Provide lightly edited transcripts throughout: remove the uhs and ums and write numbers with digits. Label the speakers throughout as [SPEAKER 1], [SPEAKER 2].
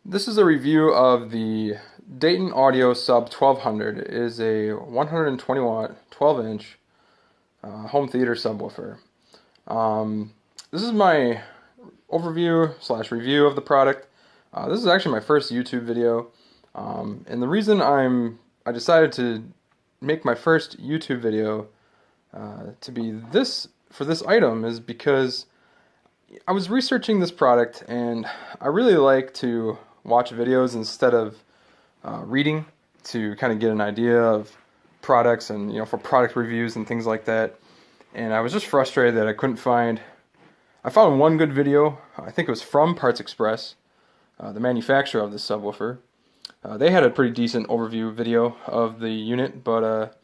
[SPEAKER 1] This is a review of the Dayton Audio Sub 1200. It is a 120 watt, 12 inch home theater subwoofer. This is my overview slash review of the product. This is actually my first YouTube video, and the reason I decided to make my first YouTube video to be for this item is because I was researching this product, and I really like to watch videos instead of reading to kind of get an idea of products and, for product reviews and things like that. And I was just frustrated that I found one good video. I think it was from Parts Express, the manufacturer of this subwoofer. They had a pretty decent overview video of the unit, but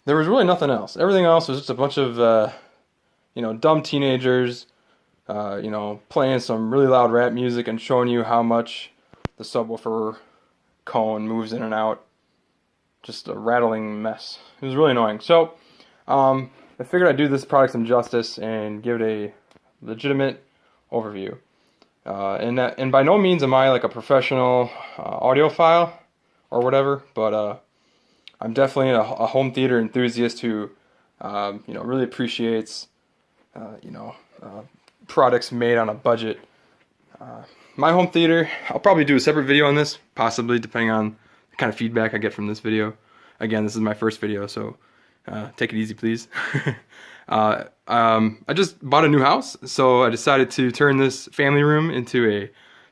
[SPEAKER 1] there was really nothing else. Everything else was just a bunch of dumb teenagers playing some really loud rap music and showing you how much the subwoofer cone moves in and out. Just a rattling mess. It was really annoying. So, I figured I'd do this product some justice and give it a legitimate overview. And by no means am I like a professional audiophile or whatever, but I'm definitely a home theater enthusiast who really appreciates products made on a budget. My home theater, I'll probably do a separate video on this, possibly, depending on the kind of feedback I get from this video. Again, this is my first video, so take it easy, please. I just bought a new house, so I decided to turn this family room into a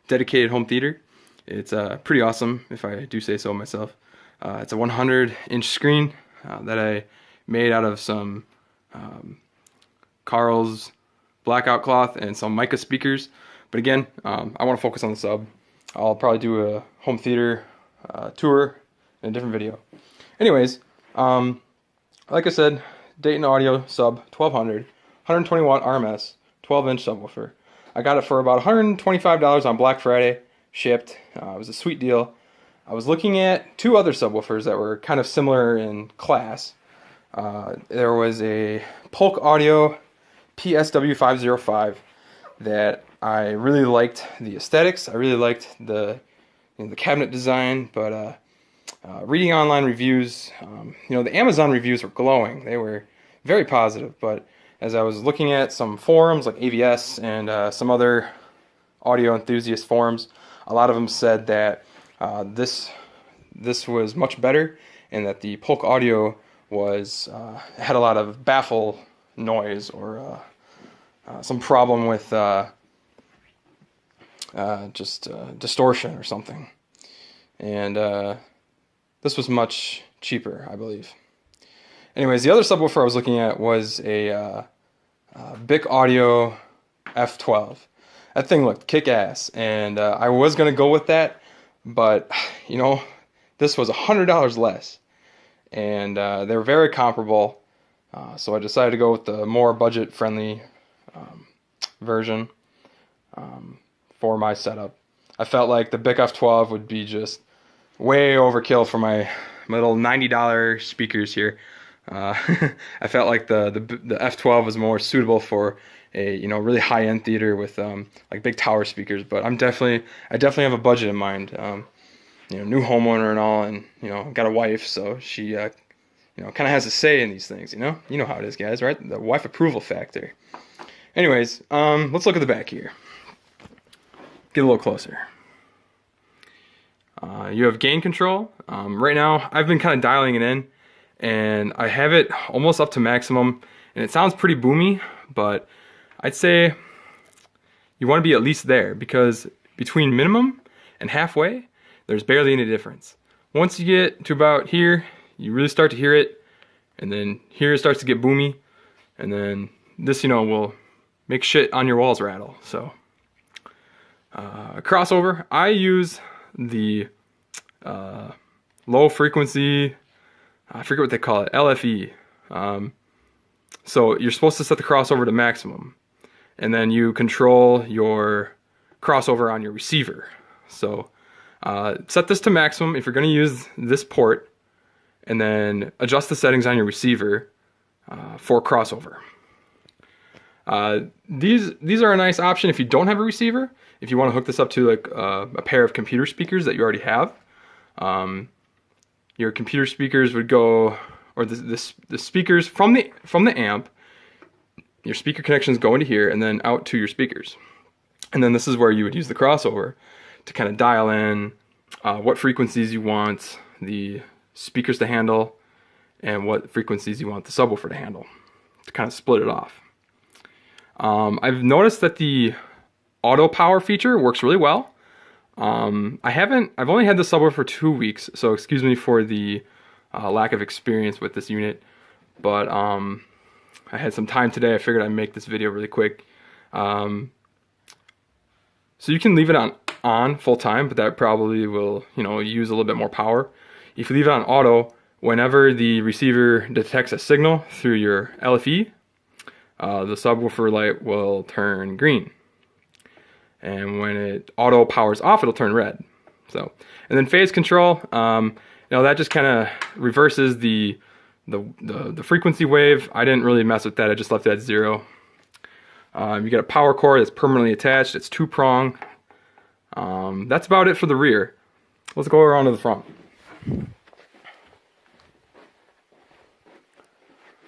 [SPEAKER 1] dedicated home theater. It's pretty awesome, if I do say so myself. It's a 100-inch screen that I made out of some Carl's blackout cloth and some mica speakers. But again, I want to focus on the sub. I'll probably do a home theater tour in a different video. Anyways, like I said, Dayton Audio Sub 1200, 120 watt RMS, 12 inch subwoofer. I got it for about $125 on Black Friday, shipped. It was a sweet deal. I was looking at two other subwoofers that were kind of similar in class. There was a Polk Audio PSW505 that I really liked the aesthetics. I really liked the cabinet design, but reading online reviews, the Amazon reviews were glowing. They were very positive, but as I was looking at some forums like AVS and some other audio enthusiast forums, a lot of them said that this was much better, and that the Polk Audio had a lot of baffle noise or some problem with distortion or something. And this was much cheaper, I believe. Anyways, the other subwoofer I was looking at was a Bic Audio F12. That thing looked kick-ass, and I was going to go with that, but, this was $100 less. And they were very comparable, so I decided to go with the more budget-friendly version for my setup. I felt like the Bic F12 would be just way overkill for my little $90 speakers here. I felt like the F12 was more suitable for a really high-end theater with like big tower speakers. But I definitely have a budget in mind. New homeowner and all, and got a wife, so she kind of has a say in these things. You know how it is, guys, right? The wife approval factor. Anyways, let's look at the back here. Get a little closer. You have gain control. Right now, I've been kind of dialing it in, and I have it almost up to maximum, and it sounds pretty boomy, but I'd say you want to be at least there, because between minimum and halfway, there's barely any difference. Once you get to about here, you really start to hear it, and then here it starts to get boomy, and then this, will make shit on your walls rattle. So, a crossover, I use the low frequency, I forget what they call it, LFE. So you're supposed to set the crossover to maximum, and then you control your crossover on your receiver. So set this to maximum if you're going to use this port, and then adjust the settings on your receiver for crossover. These are a nice option if you don't have a receiver. if you want to hook this up to like a pair of computer speakers that you already have, your computer speakers would go, or the speakers from the amp, your speaker connections go into here and then out to your speakers. And then this is where you would use the crossover to kind of dial in what frequencies you want the speakers to handle and what frequencies you want the subwoofer to handle, to kind of split it off. I've noticed that the auto power feature works really well. I've only had the subwoofer for 2 weeks, so excuse me for the lack of experience with this unit, but I had some time today. I figured I'd make this video really quick. So you can leave it on full time, but that probably will, use a little bit more power. If you leave it on auto, whenever the receiver detects a signal through your LFE, the subwoofer light will turn green. And when it auto powers off, it'll turn red. So, and then phase control, that just kind of reverses the frequency wave. I didn't really mess with that. I just left it at 0. You get a power cord that's permanently attached. It's 2-prong. That's about it for the rear. Let's go around to the front.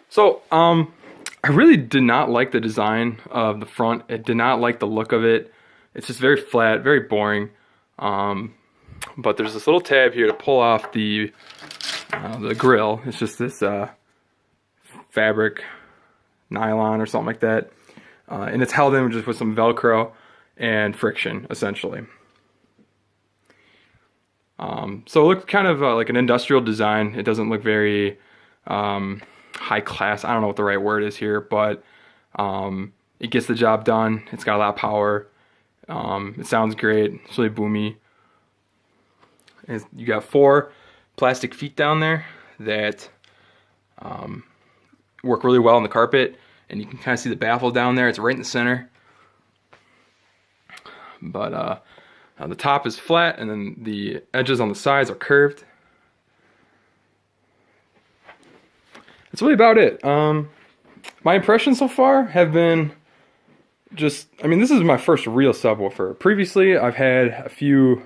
[SPEAKER 1] So, I really did not like the design of the front. I did not like the look of it. It's just very flat, very boring. But there's this little tab here to pull off the grill. It's just this fabric, nylon or something like that. And it's held in just with some Velcro and friction, essentially. So it looks kind of like an industrial design. It doesn't look very high class. I don't know what the right word is here, but it gets the job done. It's got a lot of power. It sounds great. It's really boomy. And you got 4 plastic feet down there that work really well on the carpet, and you can kind of see the baffle down there. It's right in the center. But the top is flat, and then the edges on the sides are curved. That's really about it. My impressions so far have been this is my first real subwoofer. Previously, I've had a few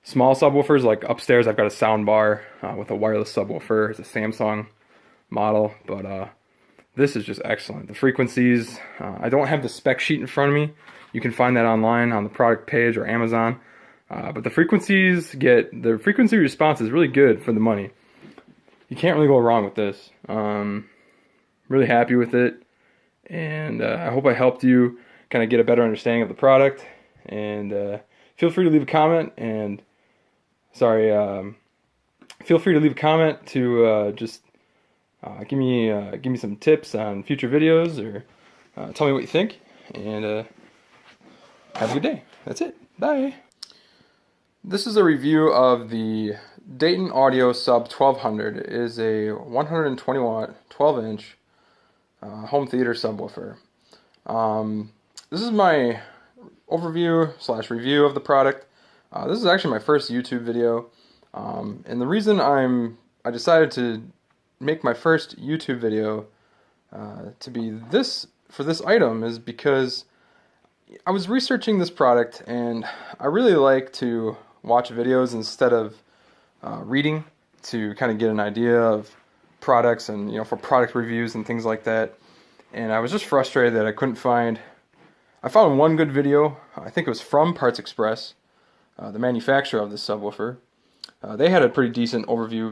[SPEAKER 1] small subwoofers, like upstairs I've got a sound bar with a wireless subwoofer. It's a Samsung model, but this is just excellent. The frequencies, I don't have the spec sheet in front of me. You can find that online on the product page or Amazon. But the frequency response is really good for the money. You can't really go wrong with this. Really happy with it. And I hope I helped you kind of get a better understanding of the product. And feel free to leave a comment. And feel free to leave a comment to just give me some tips on future videos, or tell me what you think. And have a good day. That's it. Bye. This is a review of the Dayton Audio Sub 1200. It is a 120 watt, 12 inch home theater subwoofer. This is my overview / review of the product. This is actually my first YouTube video, and the reason I decided to make my first YouTube video to be for this item is because I was researching this product, and I really like to watch videos instead of reading, to kind of get an idea of products and for product reviews and things like that. And I was just frustrated that I couldn't find. I found one good video. I think it was from Parts Express, the manufacturer of this subwoofer. They had a pretty decent overview